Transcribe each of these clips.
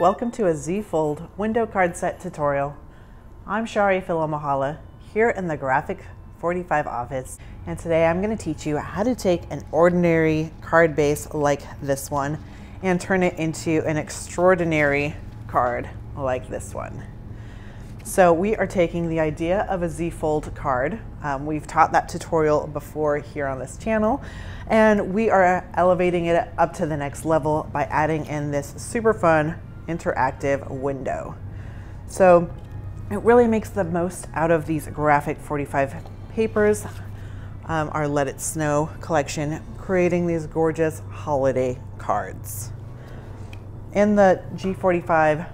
Welcome to a Z-Fold window card set tutorial. I'm Charee Filimoehala here in the Graphic 45 office, and today I'm going to teach you how to take an ordinary card base like this one and turn it into an extraordinary card like this one. So we are taking the idea of a Z-Fold card. We've taught that tutorial before here on this channel, and we are elevating it up to the next level by adding in this super fun interactive window. So it really makes the most out of these Graphic 45 papers, our Let It Snow collection, creating these gorgeous holiday cards. In the G45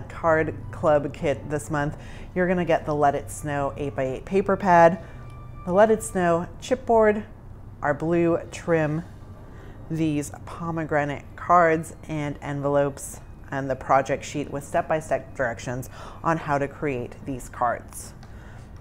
card club kit this month, you're going to get the Let It Snow 8x8 paper pad, the Let It Snow chipboard, our blue trim, these pomegranate cards and envelopes, and the project sheet with step-by-step directions on how to create these cards.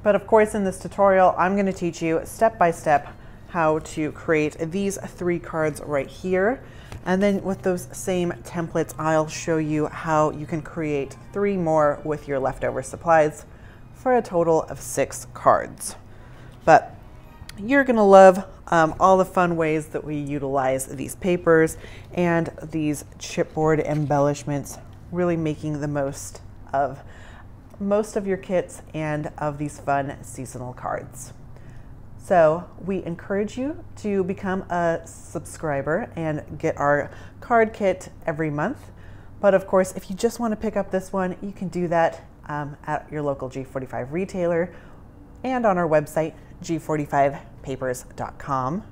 But of course, in this tutorial, I'm going to teach you step-by-step how to create these 3 cards right here. And then with those same templates, I'll show you how you can create 3 more with your leftover supplies for a total of 6 cards. But you're gonna love all the fun ways that we utilize these papers and these chipboard embellishments, really making the most of your kits and of these fun seasonal cards. So we encourage you to become a subscriber and get our card kit every month. But of course, if you just want to pick up this one, you can do that at your local G45 retailer and on our website, g45papers.com.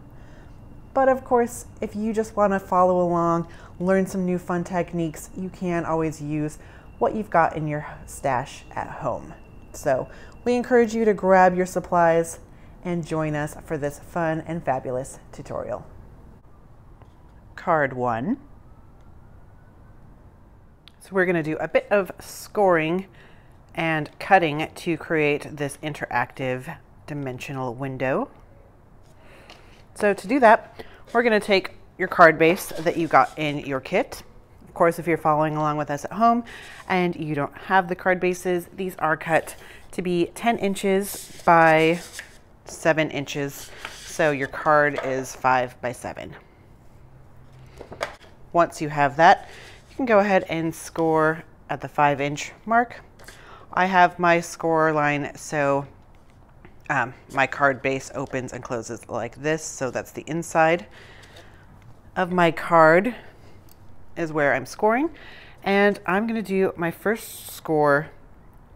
But of course, if you just want to follow along, learn some new fun techniques, you can always use what you've got in your stash at home. So we encourage you to grab your supplies and join us for this fun and fabulous tutorial. Card 1. So we're going to do a bit of scoring and cutting to create this interactive dimensional window. So to do that, we're going to take your card base that you got in your kit. Of course, if you're following along with us at home and you don't have the card bases, these are cut to be 10 inches by 7 inches. So your card is 5 by 7. Once you have that, you can go ahead and score at the 5-inch mark. I have my score line, so my card base opens and closes like this. So that's the inside of my card is where I'm scoring. And I'm going to do my first score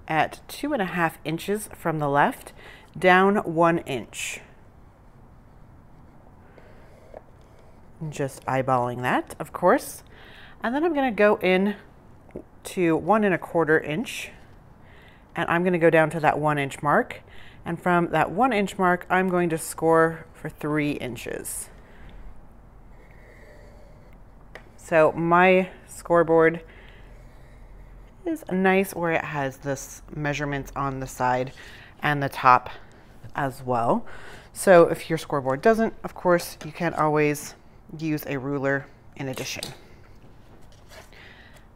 at 2.5 inches from the left, down 1 inch. Just eyeballing that, of course. And then I'm going to go in to 1.25 inch. And I'm going to go down to that 1 inch mark. And from that 1 inch mark, I'm going to score for 3 inches. So my scoreboard is nice where it has this measurements on the side and the top as well. So if your scoreboard doesn't, of course, you can always use a ruler in addition.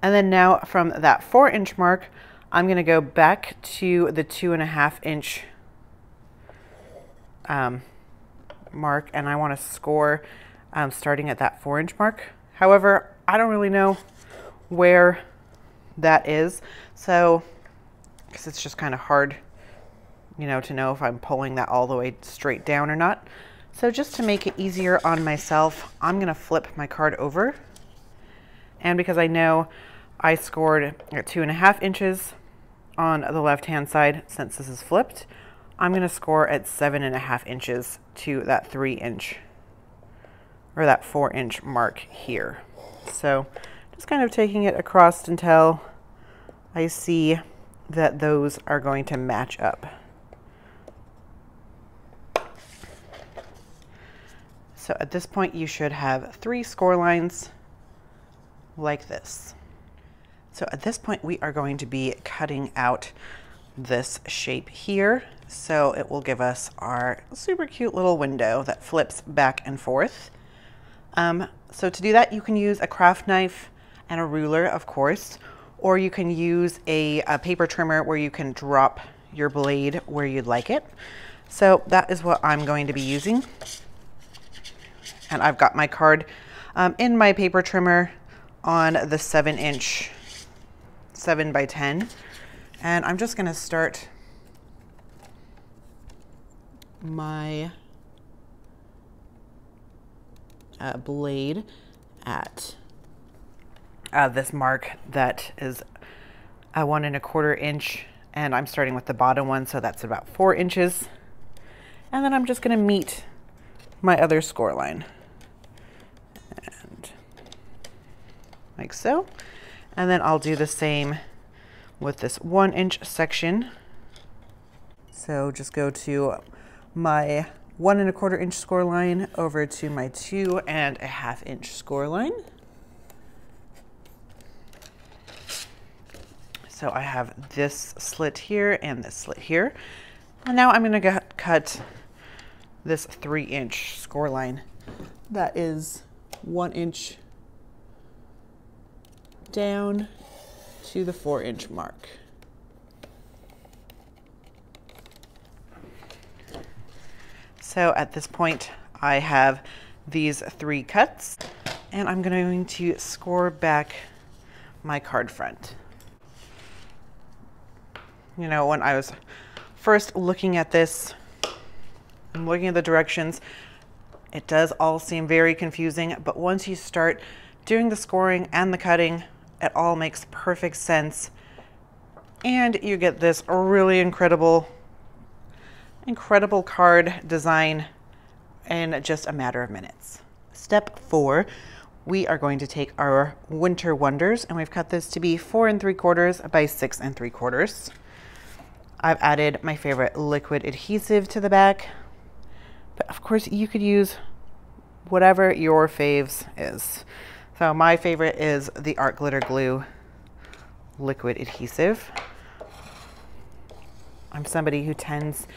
And then now from that 4-inch mark, I'm going to go back to the 2.5 inch mark, and I want to score starting at that 4-inch mark. However, I don't really know where that is, so because it's just kind of hard, you know, to know if I'm pulling that all the way straight down or not. So just to make it easier on myself, I'm going to flip my card over. And because I know I scored at 2.5 inches on the left-hand side, since this is flipped, I'm going to score at 7.5 inches to that 3-inch or that 4-inch mark here. So just kind of taking it across until I see that those are going to match up. So at this point, you should have 3 score lines like this. So at this point, we are going to be cutting out this shape here. So it will give us our super cute little window that flips back and forth. So to do that, you can use a craft knife and a ruler, of course, or you can use a paper trimmer where you can drop your blade where you'd like it. So that is what I'm going to be using. And I've got my card in my paper trimmer on the 7-inch 7x10. And I'm just gonna start my blade at this mark that is a 1 1/4 inch, and I'm starting with the bottom one, so that's about 4 inches. And then I'm just gonna meet my other score line, and like so. And then I'll do the same with this 1 inch section. So just go to my 1 1/4 inch score line over to my 2 1/2 inch score line. So I have this slit here and this slit here. And now I'm gonna cut this 3 inch score line. That is 1 inch down to the 4 inch mark. So at this point, I have these 3 cuts, and I'm going to score back my card front. You know, when I was first looking at this and looking at the directions, it does all seem very confusing, but once you start doing the scoring and the cutting, it all makes perfect sense, and you get this really incredible card design in just a matter of minutes. Step 4, we are going to take our Winter Wonders, and we've cut this to be 4 3/4 by 6 3/4. I've added my favorite liquid adhesive to the back, but of course you could use whatever your faves is. So my favorite is the Art Glitter Glue liquid adhesive. I'm somebody who tends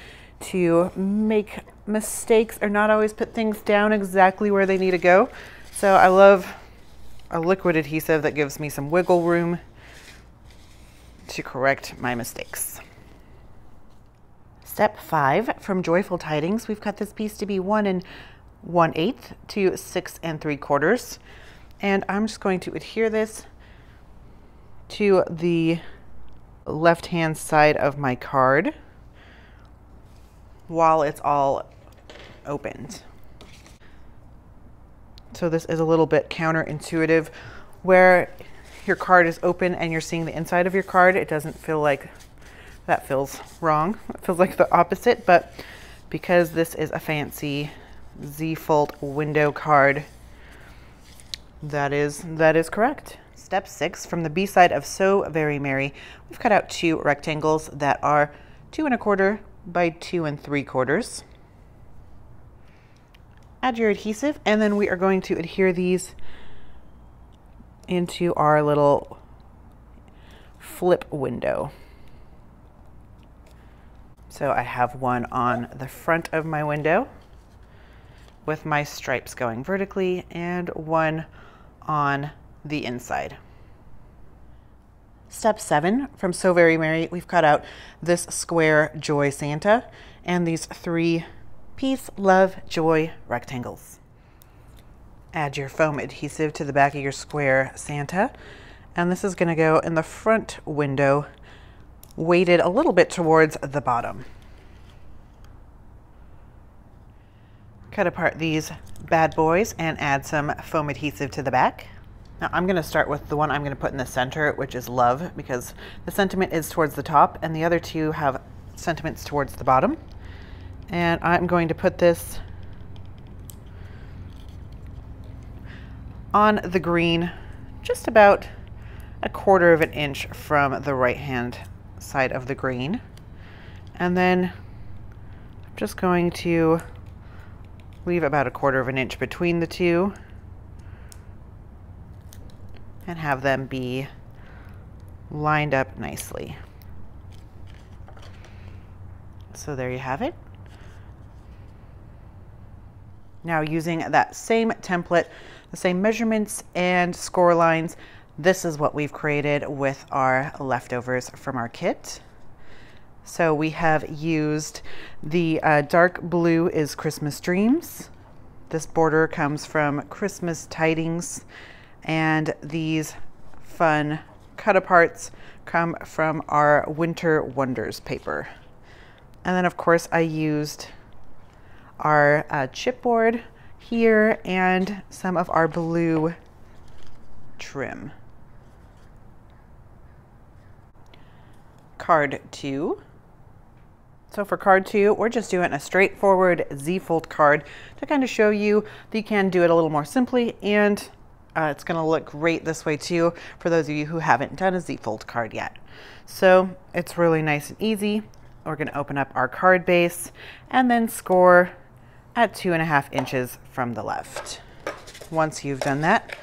to make mistakes or not always put things down exactly where they need to go. So I love a liquid adhesive that gives me some wiggle room to correct my mistakes. Step 5, from Joyful Tidings, we've cut this piece to be 1 1/8 to 6 3/4. And I'm just going to adhere this to the left-hand side of my card while it's all opened. So this is a little bit counterintuitive, where your card is open and you're seeing the inside of your card. It doesn't feel like that feels wrong. It feels like the opposite, but because this is a fancy Z-fold window card, that is correct. Step 6, from the B-side of So Very Merry, we've cut out 2 rectangles that are 2 1/4 by 2 3/4. Add your adhesive, and then we are going to adhere these into our little flip window. So I have one on the front of my window with my stripes going vertically, and one on the inside. Step 7, from So Very Merry, we've cut out this square Joy Santa and these 3 Peace, Love, Joy rectangles. Add your foam adhesive to the back of your square Santa, and this is going to go in the front window, weighted a little bit towards the bottom. Cut apart these bad boys and add some foam adhesive to the back. Now I'm going to start with the one I'm going to put in the center, which is Love, because the sentiment is towards the top and the other 2 have sentiments towards the bottom. And I'm going to put this on the green, just about 1/4 inch from the right hand side of the green. And then I'm just going to leave about 1/4 inch between the 2 and have them be lined up nicely. So there you have it. Now, using that same template, the same measurements and score lines this is what we've created with our leftovers from our kit. So we have used the dark blue is Christmas Dreams. This border comes from Christmas Tidings, and these fun cut-aparts come from our Winter Wonders paper. And then of course I used our chipboard here and some of our blue trim. Card 2. So for card 2, we're just doing a straightforward Z-fold card to kind of show you that you can do it a little more simply, and it's going to look great this way too for those of you who haven't done a Z-fold card yet. So it's really nice and easy. We're going to open up our card base and then score at 2.5 inches from the left. Once you've done that,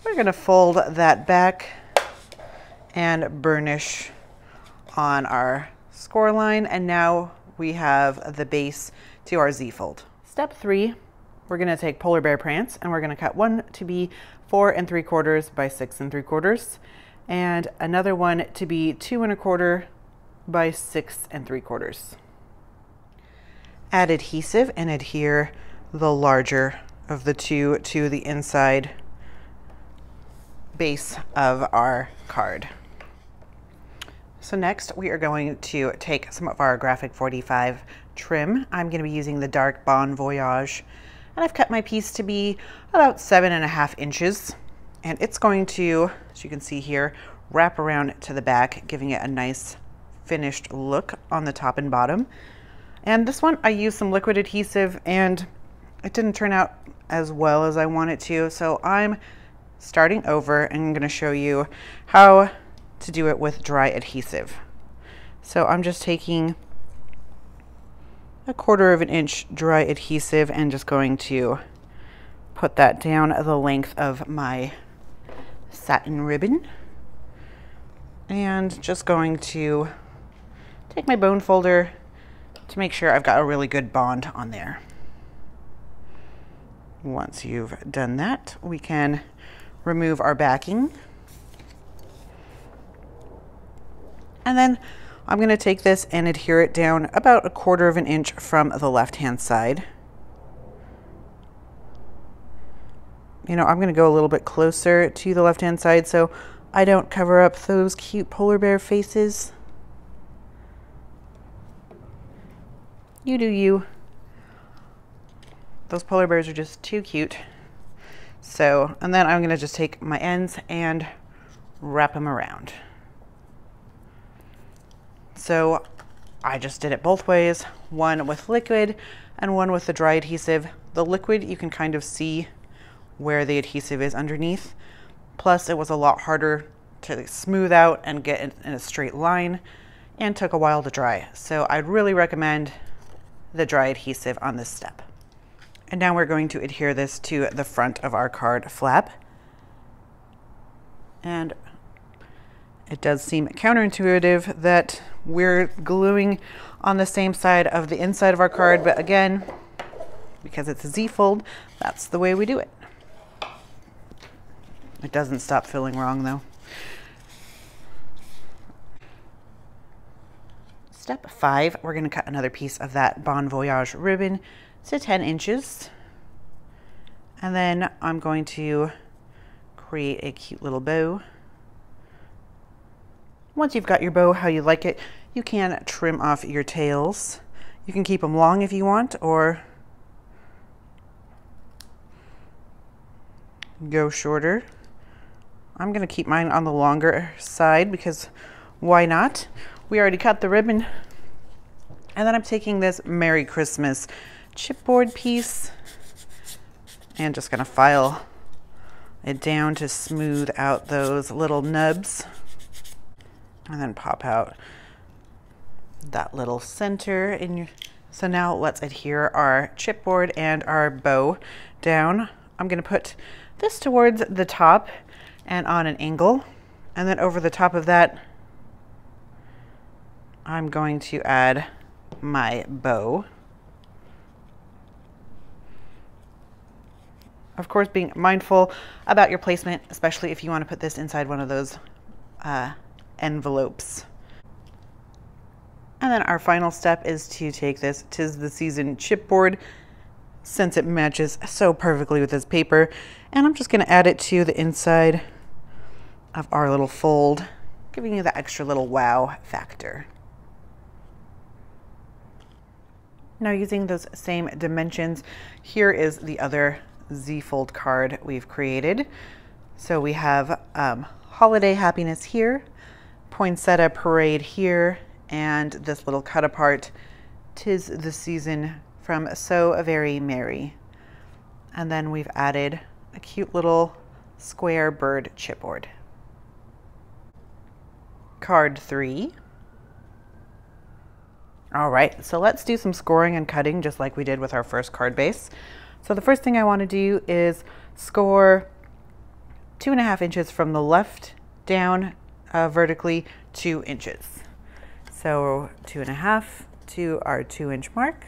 we're going to fold that back and burnish on our score line, and now we have the base to our Z-fold. Step 3, we're going to take polar bear prints and we're going to cut one to be 4 3/4 by 6 3/4, and another one to be 2 1/4 by 6 3/4. Add adhesive and adhere the larger of the two to the inside base of our card. So next we are going to take some of our Graphic 45 trim. I'm going to be using the dark Bon Voyage, and I've cut my piece to be about 7.5 inches, and it's going to, as you can see here, wrap around to the back, giving it a nice finished look on the top and bottom. And this one I used some liquid adhesive and it didn't turn out as well as I wanted to, so I'm starting over and I'm going to show you how to do it with dry adhesive. So I'm just taking 1/4 inch dry adhesive and just going to put that down the length of my satin ribbon, and just going to take my bone folder to make sure I've got a really good bond on there. Once you've done that, we can remove our backing. And then I'm going to take this and adhere it down about 1/4 inch from the left-hand side. You know, I'm going to go a little bit closer to the left-hand side so I don't cover up those cute polar bear faces. You do you. Those polar bears are just too cute. So, and then I'm going to just take my ends and wrap them around. So I just did it both ways, one with liquid and one with the dry adhesive. The liquid, you can kind of see where the adhesive is underneath. Plus it was a lot harder to smooth out and get in a straight line, and took a while to dry. So I'd really recommend the dry adhesive on this step. And now we're going to adhere this to the front of our card flap. And it does seem counterintuitive that we're gluing on the same side of the inside of our card, but again, because it's a Z-fold, that's the way we do it. It doesn't stop feeling wrong though. Step 5, we're going to cut another piece of that Bon Voyage ribbon to 10 inches. And then I'm going to create a cute little bow. Once you've got your bow how you like it, you can trim off your tails. You can keep them long if you want, or go shorter. I'm going to keep mine on the longer side because why not? We already cut the ribbon. And then I'm taking this Merry Christmas chipboard piece and just going to file it down to smooth out those little nubs, and then pop out that little center in your. So now let's adhere our chipboard and our bow down. I'm going to put this towards the top and on an angle, and then over the top of that I'm going to add my bow Of course, being mindful about your placement, especially if you want to put this inside one of those envelopes. And then our final step is to take this "'Tis the Season" chipboard, since it matches so perfectly with this paper, and I'm just going to add it to the inside of our little fold, giving you the extra little wow factor. Now, using those same dimensions, here is the other Z-fold card we've created. So we have Holiday Happiness here, Poinsettia Parade here, and this little cut apart, "'Tis the Season" from So Very Merry. And then we've added a cute little square bird chipboard. Card 3. All right, so let's do some scoring and cutting just like we did with our first card base. So the first thing I want to do is score 2.5 inches from the left down vertically 2 inches. So 2.5 to our 2-inch mark.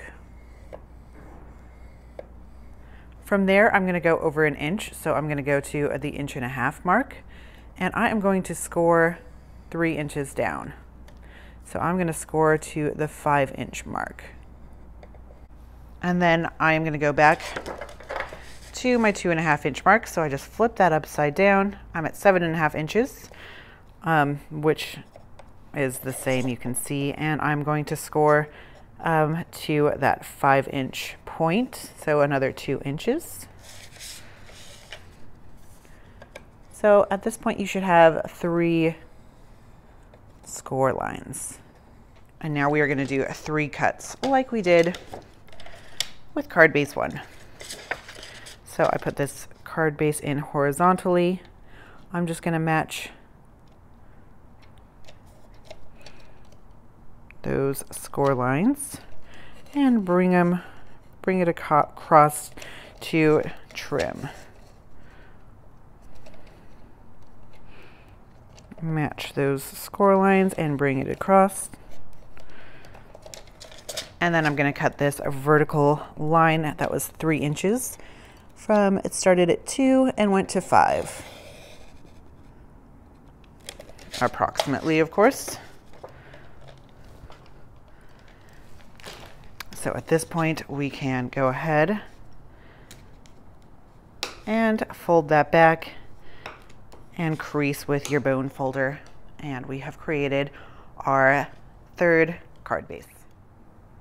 From there, I'm going to go over 1 inch. So I'm going to go to the 1.5 inch mark, and I am going to score 3 inches down. So I'm going to score to the 5-inch mark. And then I am going to go back to my 2.5 inch mark. So I just flip that upside down. I'm at 7.5 inches, which is the same, you can see. And I'm going to score to that 5-inch point. So another 2 inches. So at this point, you should have 3 score lines. And now we are going to do 3 cuts like we did with card base 1. So I put this card base in horizontally. I'm just going to match those score lines and bring it across to trim. Match those score lines and bring it across. And then I'm going to cut this vertical line that was 3 inches from, it started at 2 and went to 5. Approximately, of course. So at this point, we can go ahead and fold that back and crease with your bone folder. And we have created our 3rd card base.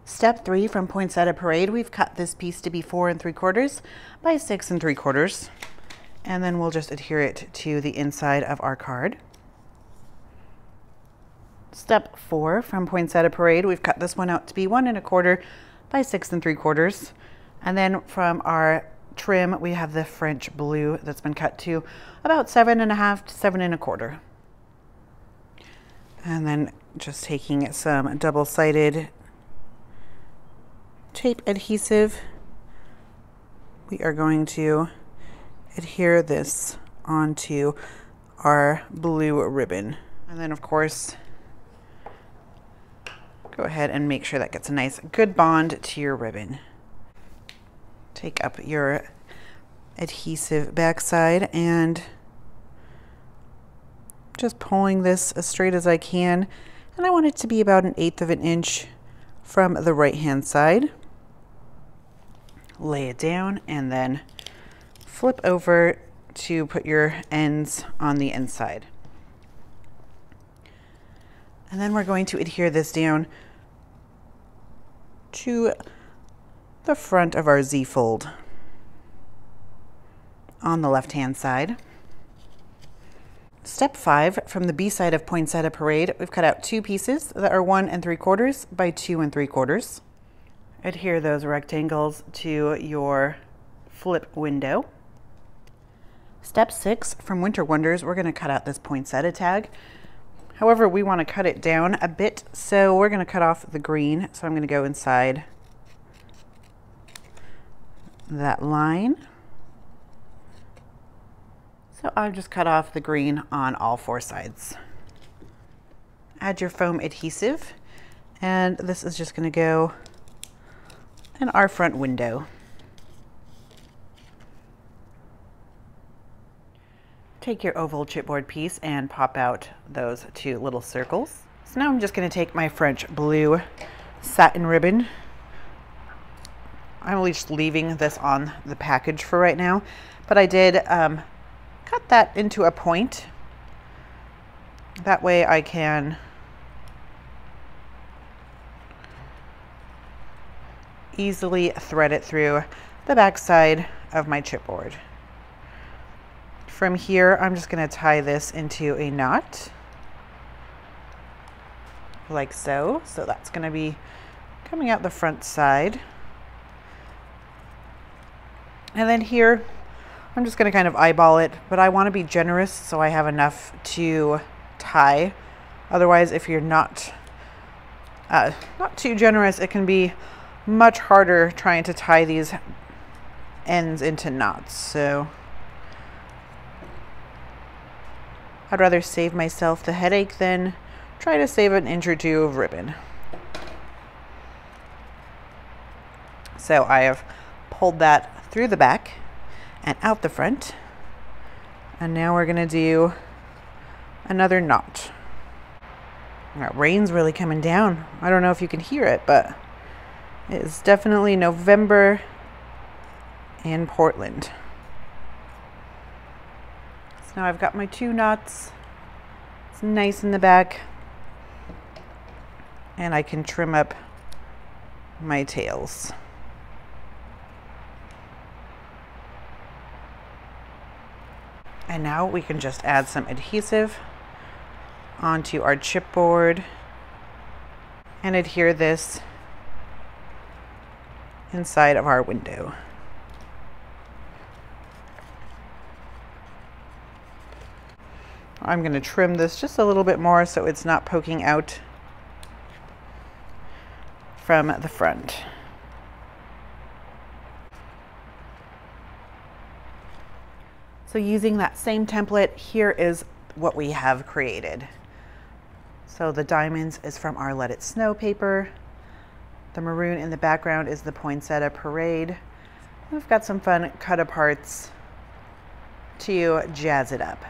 Step 3 from Poinsettia Parade, we've cut this piece to be 4 3/4 by 6 3/4. And then we'll just adhere it to the inside of our card. Step 4 from Poinsettia Parade, we've cut this one out to be 1 1/4 by 6 3/4. And then from our trim, we have the French blue that's been cut to about 7.5 to 7 1/4. And then just taking some double-sided tape adhesive, we are going to adhere this onto our blue ribbon. And then, of course, go ahead and make sure that gets a nice good bond to your ribbon. Take up your adhesive backside and just pulling this as straight as I can. And I want it to be about 1/8 of an inch from the right hand side. Lay it down and then flip over to put your ends on the inside. And then we're going to adhere this down to the front of our Z fold on the left hand side. Step 5 from the B side of Poinsettia Parade, we've cut out 2 pieces that are 1 3/4 by 2 3/4. Adhere those rectangles to your flip window. Step 6 from Winter Wonders, we're going to cut out this poinsettia tag. However, we want to cut it down a bit, so we're going to cut off the green. So I'm going to go inside that line. So I've just cut off the green on all 4 sides. Add your foam adhesive, and this is just going to go in our front window. Take your oval chipboard piece and pop out those 2 little circles. So now I'm just going to take my French blue satin ribbon. I'm just leaving this on the package for right now, but I did cut that into a point. That way I can easily thread it through the back side of my chipboard. From here, I'm just going to tie this into a knot, like so. So that's going to be coming out the front side. And then here, I'm just going to kind of eyeball it, but I want to be generous so I have enough to tie. Otherwise, if you're not too generous, it can be much harder trying to tie these ends into knots. So I'd rather save myself the headache than try to save an inch or 2 of ribbon. So I have pulled that through the back and out the front. And now we're gonna do another knot. That rain's really coming down. I don't know if you can hear it, but it's definitely November in Portland. So now I've got my 2 knots. It's nice in the back. And I can trim up my tails. And now we can just add some adhesive onto our chipboard and adhere this inside of our window. I'm going to trim this just a little bit more so it's not poking out from the front. So using that same template, here is what we have created. So the diamonds is from our Let It Snow paper. The maroon in the background is the Poinsettia Parade. We've got some fun cut aparts to jazz it up.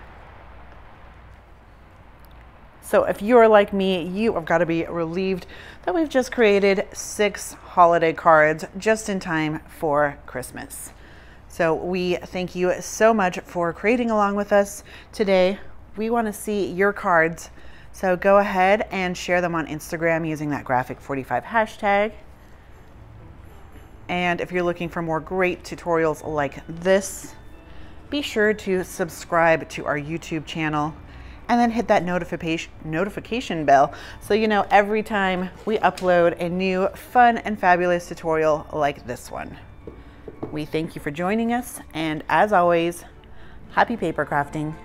So if you're like me, you have got to be relieved that we've just created 6 holiday cards just in time for Christmas. So we thank you so much for creating along with us today. We want to see your cards. So go ahead and share them on Instagram using that Graphic45 hashtag. And if you're looking for more great tutorials like this, be sure to subscribe to our YouTube channel and then hit that notification bell so you know every time we upload a new fun and fabulous tutorial like this one. We thank you for joining us, and as always, happy paper crafting.